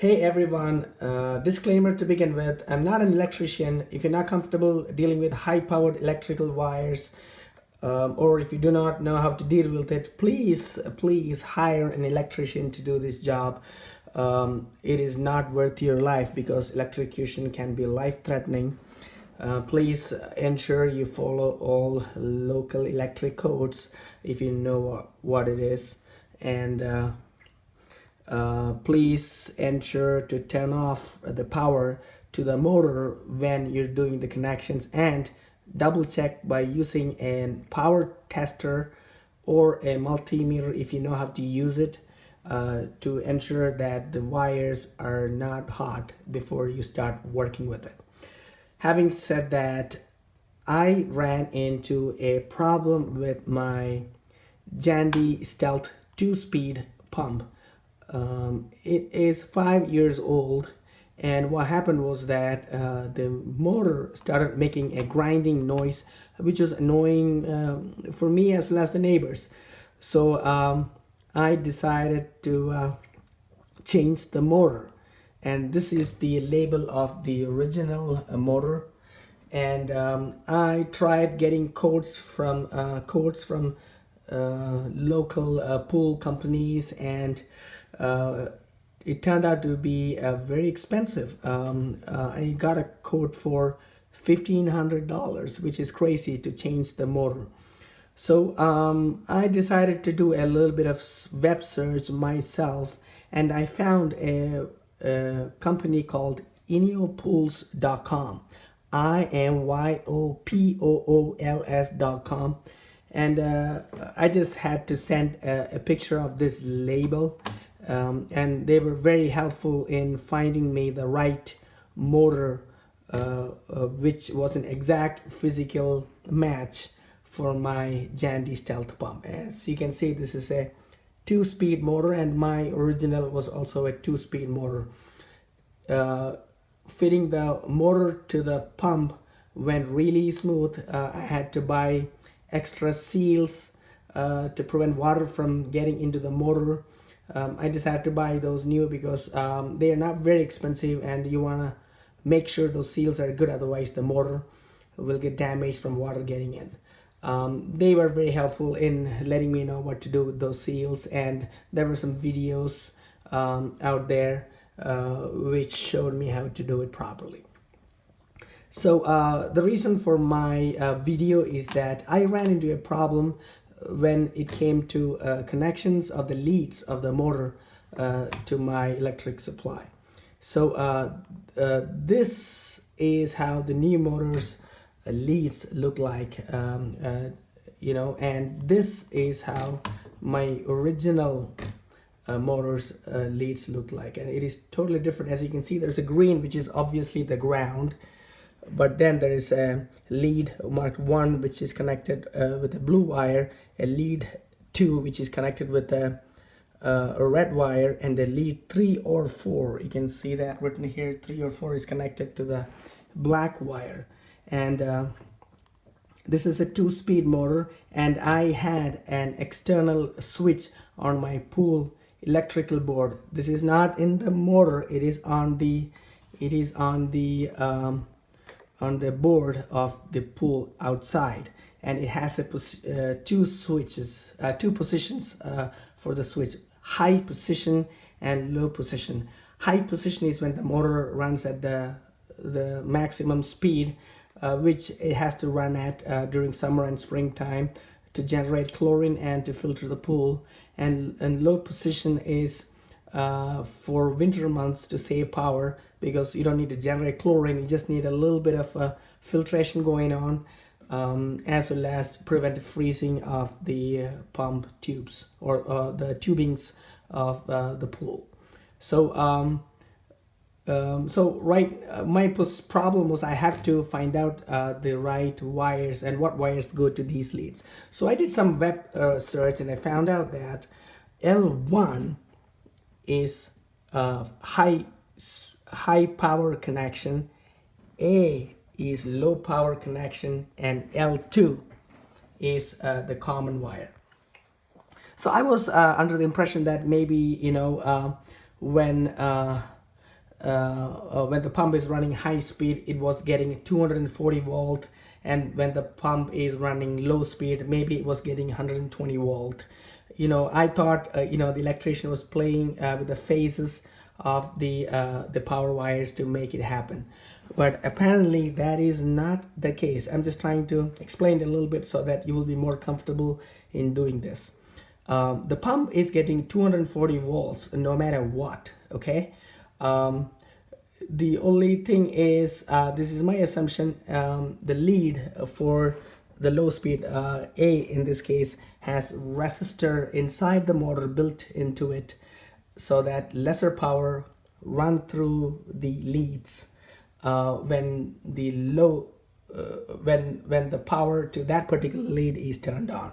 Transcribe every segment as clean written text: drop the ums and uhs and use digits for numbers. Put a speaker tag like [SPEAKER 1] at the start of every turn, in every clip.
[SPEAKER 1] Hey everyone, disclaimer to begin with, I'm not an electrician. If you're not comfortable dealing with high-powered electrical wires, or if you do not know how to deal with it, please hire an electrician to do this job. It is not worth your life because electrocution can be life-threatening. Please ensure you follow all local electric codes if you know what it is, and please ensure to turn off the power to the motor when you're doing the connections, and double check by using a power tester or a multimeter if you know how to use it, to ensure that the wires are not hot before you start working with it. Having said that, I ran into a problem with my Jandy Stealth 2-speed pump. It is 5 years old, and what happened was that the motor started making a grinding noise, which was annoying for me as well as the neighbors. So I decided to change the motor, and this is the label of the original motor. And I tried getting quotes from local pool companies, and it turned out to be very expensive. I got a quote for $1,500, which is crazy to change the motor. So I decided to do a little bit of web search myself, and I found a company called ineopools.com. INYOPOOLS.com. And I just had to send a picture of this label, and they were very helpful in finding me the right motor, which was an exact physical match for my Jandy Stealth pump. As you can see, this is a 2-speed motor, and my original was also a 2-speed motor. Fitting the motor to the pump went really smooth. I had to buy extra seals to prevent water from getting into the motor. I just had to buy those new because they are not very expensive, and you want to make sure those seals are good, otherwise the motor will get damaged from water getting in. They were very helpful in letting me know what to do with those seals, and there were some videos out there which showed me how to do it properly. So the reason for my video is that I ran into a problem when it came to connections of the leads of the motor to my electric supply. So this is how the new motor's leads look like, and this is how my original motor's leads look like, and it is totally different. As you can see, there's a green, which is obviously the ground, but then there is a lead marked 1, which is connected with a blue wire, a lead 2, which is connected with a red wire, and the lead 3 or 4, you can see that written here, 3 or 4 is connected to the black wire. And this is a 2-speed motor, and I had an external switch on my pool electrical board. This is not in the motor, it is on the board of the pool outside, and it has a two positions for the switch: high position and low position. High position is when the motor runs at the maximum speed, which it has to run at during summer and springtime to generate chlorine and to filter the pool. And low position is for winter months to save power, because you don't need to generate chlorine, you just need a little bit of filtration going on, as well as prevent the freezing of the pump tubes or the tubings of the pool. So my problem was I had to find out the right wires and what wires go to these leads. So I did some web search, and I found out that L1 is high power connection, A is low power connection, and L2 is the common wire. So I was under the impression that maybe when when the pump is running high speed, it was getting 240 volt, and when the pump is running low speed, maybe it was getting 120 volt. I thought the electrician was playing with the phases of the power wires to make it happen, but apparently that is not the case. I'm just trying to explain it a little bit so that you will be more comfortable in doing this. The pump is getting 240 volts no matter what, okay? The only thing is, this is my assumption, the lead for the low speed, A in this case, has resistor inside the motor built into it, so that lesser power run through the leads when the low when the power to that particular lead is turned on.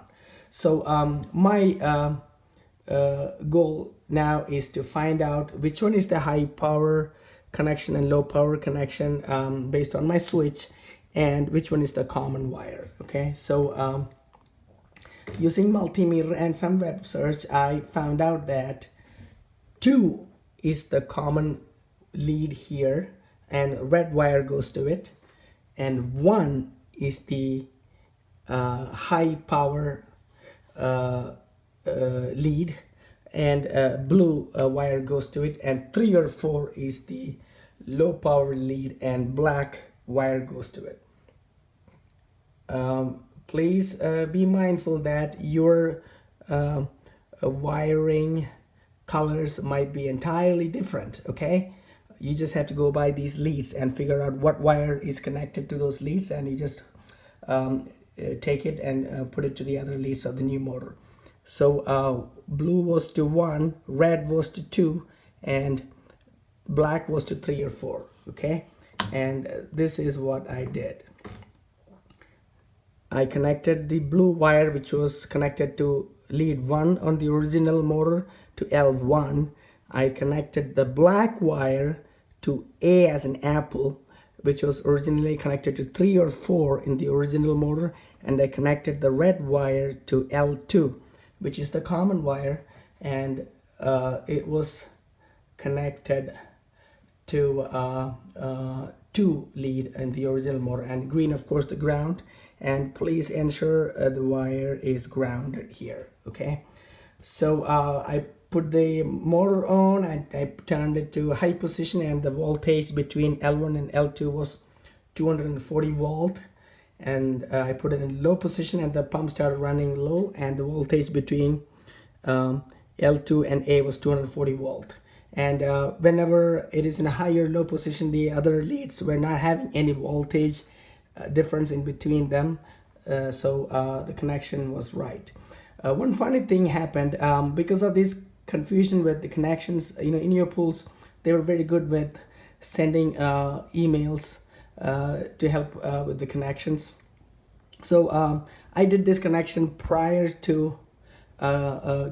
[SPEAKER 1] So my goal now is to find out which one is the high power connection and low power connection based on my switch, and which one is the common wire. Okay, so using multimeter and some web search, I found out that 2 is the common lead here, and red wire goes to it, and 1 is the high power lead, and blue wire goes to it, and 3 or 4 is the low power lead, and black wire goes to it. Please be mindful that your wiring colors might be entirely different, okay? You just have to go by these leads and figure out what wire is connected to those leads, and you just take it and put it to the other leads of the new motor. So blue was to 1, red was to 2, and black was to 3 or 4, okay? And this is what I did. I connected the blue wire, which was connected to lead 1 on the original motor, to L1. I connected the black wire to A as an apple, which was originally connected to 3 or 4 in the original motor, and I connected the red wire to L2, which is the common wire, and it was connected to 2 lead in the original motor, and green, of course, the ground. And please ensure the wire is grounded here, okay? So I put the motor on, and I turned it to high position, and the voltage between L1 and L2 was 240 volt, and I put it in low position, and the pump started running low, and the voltage between L2 and A was 240 volt. And whenever it is in a higher low position, the other leads were not having any voltage difference in between them, so the connection was right. One funny thing happened because of this confusion with the connections. In your pools, they were very good with sending emails to help with the connections. So I did this connection prior to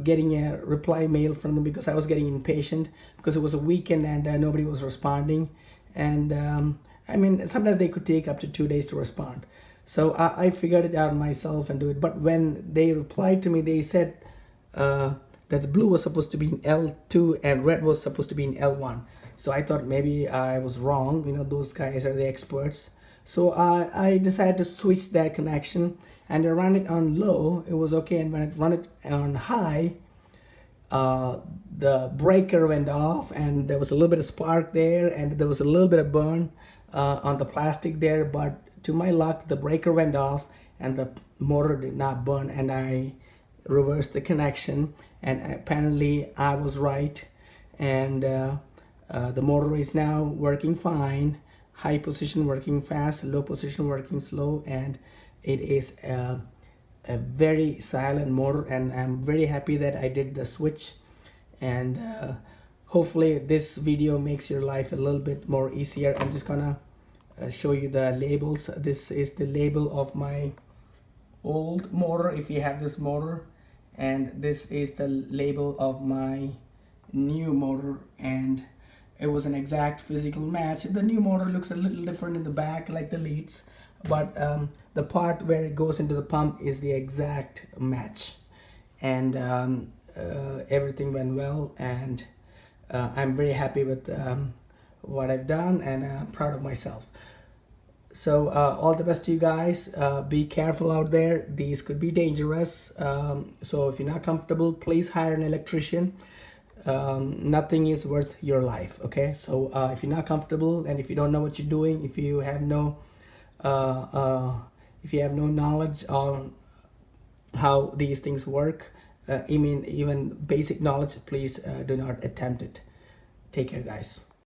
[SPEAKER 1] getting a reply mail from them, because I was getting impatient because it was a weekend and nobody was responding, and I mean, sometimes they could take up to 2 days to respond. So I figured it out myself and do it. But when they replied to me, they said that the blue was supposed to be in L2 and red was supposed to be in L1. So I thought maybe I was wrong. Those guys are the experts. So I decided to switch that connection, and I ran it on low. It was okay. And when I run it on high, the breaker went off, and there was a little bit of spark there, and there was a little bit of burn on the plastic there, but to my luck, the breaker went off and the motor did not burn, and I reversed the connection, and apparently I was right, and the motor is now working fine. High position working fast, low position working slow, and it is a very silent motor, and I'm very happy that I did the switch. And hopefully this video makes your life a little bit more easier. I'm just gonna show you the labels. This is the label of my old motor, if you have this motor, and this is the label of my new motor, and it was an exact physical match. The new motor looks a little different in the back, like the leads, but the part where it goes into the pump is the exact match, and everything went well, and I'm very happy with what I've done, and I'm proud of myself. So all the best to you guys. Be careful out there. These could be dangerous. So if you're not comfortable, please hire an electrician. Nothing is worth your life. Okay, so if you're not comfortable and if you don't know what you're doing, if you have no knowledge on how these things work, even basic knowledge, please do not attempt it. Take care, guys.